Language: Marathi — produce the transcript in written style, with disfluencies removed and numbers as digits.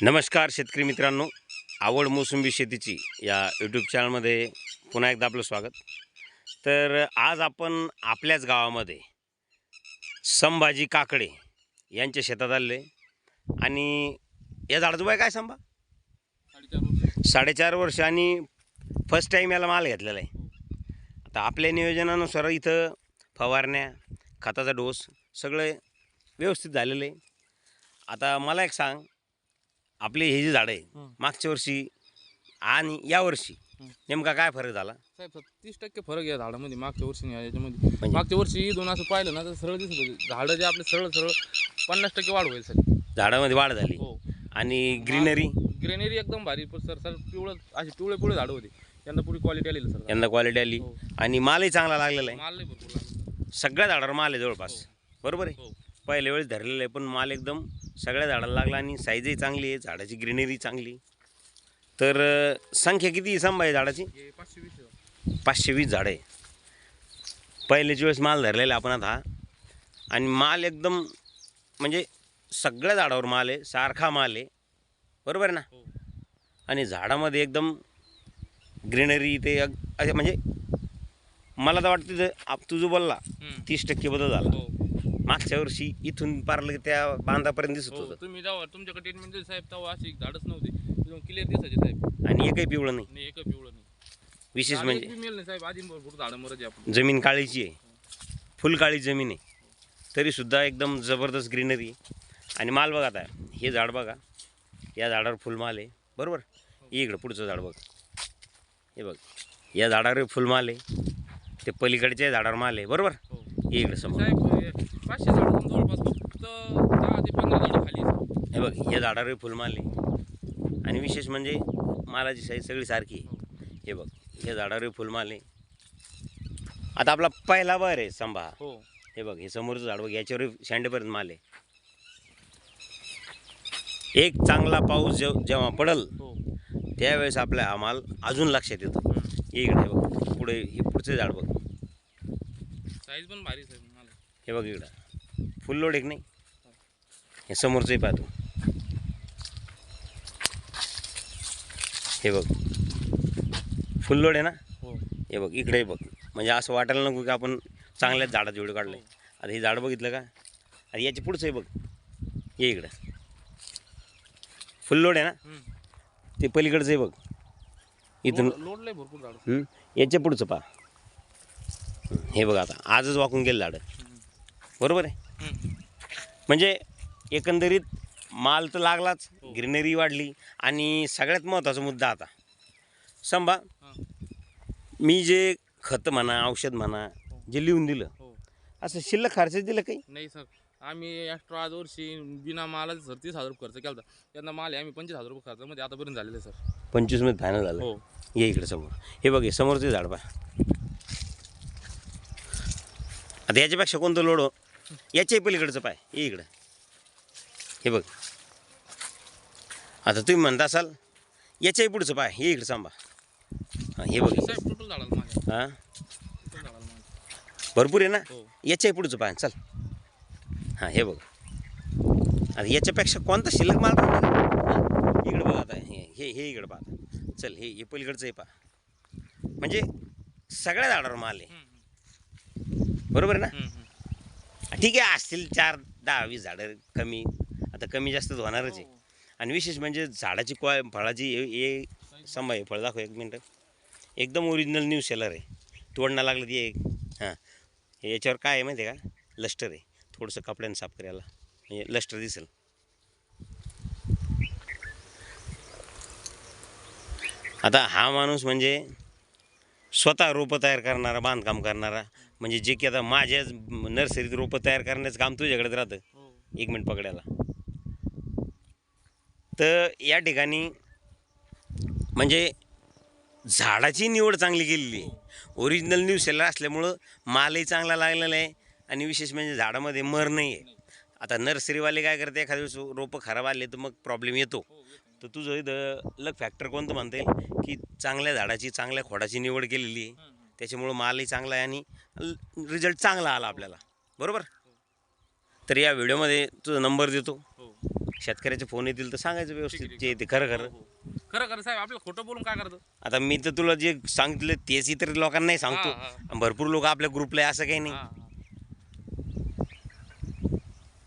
नमस्कार शेतकरी मित्रांनो, आवड मोसंबी शेतीची या यूट्यूब चॅनलमध्ये पुन्हा एकदा आपलं स्वागत. तर आज आपण आपल्याच गावामध्ये संभाजी काकडे यांच्या शेतात आले आणि या झाडाचं वय काय संभा? 4.5 वर्ष आणि फर्स्ट टाईम याला माल घेतलेला आहे. आता आपल्या नियोजनानुसार इथं फवारण्या, खताचा डोस सगळं व्यवस्थित झालेलं आहे. आता मला एक सांग, आपले हे जे झाड आहे मागच्या वर्षी आणि या वर्षी नेमका काय फरक झाला? साहेब 30% फरक आहे झाडामध्ये मागच्या वर्षी आणि याच्यामध्ये. मागच्या वर्षी दोन असं पाहिलं ना तर सरळ दिसत होते झाडं जे आपले सरळ 50% वाढ होईल सर. झाडामध्ये वाढ झाली हो. आणि ग्रीनरी एकदम भारी. पण सर पिवळं असे पिवळे झाडं होते. यंदा पुरी क्वालिटी आलेली सर. यंदा क्वालिटी आली हो. आणि मालही चांगला लागलेला आहे. माल नाही भरपूर लागला. सगळ्या झाडावर माल आहे जवळपास. बरोबर आहे. हो. पहिल्या वेळेस धरलेलं आहे पण माल एकदम सगळ्या झाडाला लागला आणि साईजही चांगली आहे, झाडाची ग्रीनरी चांगली. तर संख्या किती संभा आहे झाडाची? 520 झाडं आहे. पहिल्याच्या वेळेस माल धरलेला आपण आता आणि माल एकदम म्हणजे सगळ्या झाडावर माल आहे, सारखा माल आहे. बरोबर आहे ना? हो. आणि झाडामध्ये एकदम ग्रीनरी ते असे म्हणजे मला तर वाटतं तू जो बोलला 30% बदल झाला. हो. मागच्या वर्षी इथून पारलं त्या बांधापर्यंत दिसत हो. होतं तुम्ही जेव्हा तुमच्याकडे ट्रीटमेंट दिली साहेब तेव्हा अशी झाडच नव्हती. एकदम क्लिअर दिसायचे साहेब. आणि एकही पिवळं नाही. नाही, एक पिवळं नाही. विशेष म्हणजे मिळेल नाही साहेब. आधी भरपूर झाडं मरायची आपण. जमीन काळीची आहे, फुल काळी जमीन आहे, तरीसुद्धा एकदम जबरदस्त ग्रीनरी. आणि माल बघा, आता हे झाड बघा, या झाडावर फुलमाल आहे. बरोबर. इकडं पुढचं झाड बघ, हे बघ, या झाडावर फुलमाल आहे, ते पलीकडच्या झाडावर माल आहे. बरोबर. हो. इकडं समोर साहेब 500 झाडं जवळपास फक्त 10 ते 15 झाडं खाली आहेत. हे बघ, या झाडावर फुलमाल आहे आणि विशेष म्हणजे मालाची साईज सगळी सारखी आहे. हे बघ, या झाडावर फुलमाल आहे. आता आपला पहिला बर आहे संभा. हो. हे बघ, हे समोरचं झाड बघ, याच्यावर शेंडेपर्यंत माल आहे. एक चांगला पाऊस जेव्हा पडल हो. त्यावेळेस आपला हा माल अजून लक्षात येतो. इकडे बघ, पुढे हे पुढचं झाड बघ, साईज पण भारी साहेब मला. हे बघ इकडं फुल लोड एक नाही. हे समोरचंही पाहतो, हे बघ फुल लोड आहे ना. हो. हे बघ इकडे बघ, म्हणजे असं वाटायला नको की आपण चांगल्याच झाडाचं व्हिडिओ काढलं आहे. आता हे झाड बघितलं का? आता याचे पुढचं आहे बघ, हे इकडं फुल लोड आहे ना. ते पलीकडचं आहे बघ, इथून लोडलंय भरपूर झाड. याच्या पुढचं पहा. हे बघ, आता आजच वाकून गेलं झाडं. बरोबर आहे. म्हणजे एकंदरीत माल तर लागलाच, ग्रीनरी वाढली आणि सगळ्यात महत्त्वाचा मुद्दा आता संभा, मी जे खत म्हणा, औषध म्हणा, जे लिहून दिलं, हो. असं शिल्लक खर्च दिलं काही? नाही सर, आम्ही एक्स्ट्रा आज वर्षी बिना मालाचा सर 30,000 रुपये खर्च केला होता. त्यांना माल आहे आम्ही 25,000 रुपये खर्चामध्ये आतापर्यंत झालेलं आहे सर. 25 मध्ये फायनल झालं. हो. ये इकडे समोर, हे बघ, हे समोरचे झाड पहा. आता याच्यापेक्षा कोणतं लोड हो? याच्याही पलीकडचं पाय, ये इकडं, हे बघ. आता तुम्ही म्हणता असाल याच्याही पुढचं पाय, हे इकडं सांभा. हां, हे बघ, साहेब टोटल झाडाला माझ्या. हां टोटल झाडाला माझ्या. भरपूर आहे ना. हो. याच्याही पुढचं पाय, चल. हां, हे बघ. आता याच्यापेक्षा कोणता शिल्लक माल राहिला? इकडं बघ, आता हे इकडं पाहा. चल, हे पलीकडचं हे पहा. म्हणजे सगळ्या झाडावर माल आहे. बरोबर आहे ना. ठीक आहे, असतील 4, 10, 20 झाडं कमी, आता कमी जास्त होणारच आहे. आणि विशेष म्हणजे झाडाची फळाची हे संभा आहे. फळ दाखव एक मिनटं. एकदम ओरिजिनल न्यू सेलर आहे. तोडणं लागलं ती एक. हां, हे याच्यावर काय आहे माहिती आहे का? लस्टर आहे. थोडंसं कपड्यानं साफ करायला म्हणजे लस्टर दिसेल. आता हा माणूस म्हणजे स्वतः रोपं तयार करणारा, बांधकाम करणारा, म्हणजे जे की आता माझ्याच नर्सरीत रोपं तयार करण्याचं काम तुझ्याकडेच राहतं. एक मिनिट पकडायला. तर या ठिकाणी म्हणजे झाडाची निवड चांगली केलेली आहे. ओरिजिनल न्यू सेलर असल्यामुळं मालही चांगला लागलेला आहे आणि विशेष म्हणजे झाडामध्ये मर नाही आहे. आता नर्सरीवाले काय करते, एखाद्या वेळेस रोपं खराब आले तर मग प्रॉब्लेम येतो. तर तुझं इथं लक फॅक्टर कोणतं म्हणता येईल की चांगल्या झाडाची, चांगल्या खोडाची निवड केलेली आहे. त्याच्यामुळं मालही चांगला आहे आणि रिझल्ट चांगला आला आपल्याला. बरोबर. तर या व्हिडिओमध्ये तुझा नंबर देतो. शेतकऱ्याचे फोन येतील तर सांगायचं व्यवस्थित जे ते खरं खरं. खरं खरं साहेब आपल्याला खोटं बोलून काय करतो. आता मी तर तुला जे सांगितलं तेच इतर लोकांनाही सांगतो. हा, भरपूर लोक आपल्या ग्रुपला आहे असं काही नाही. हा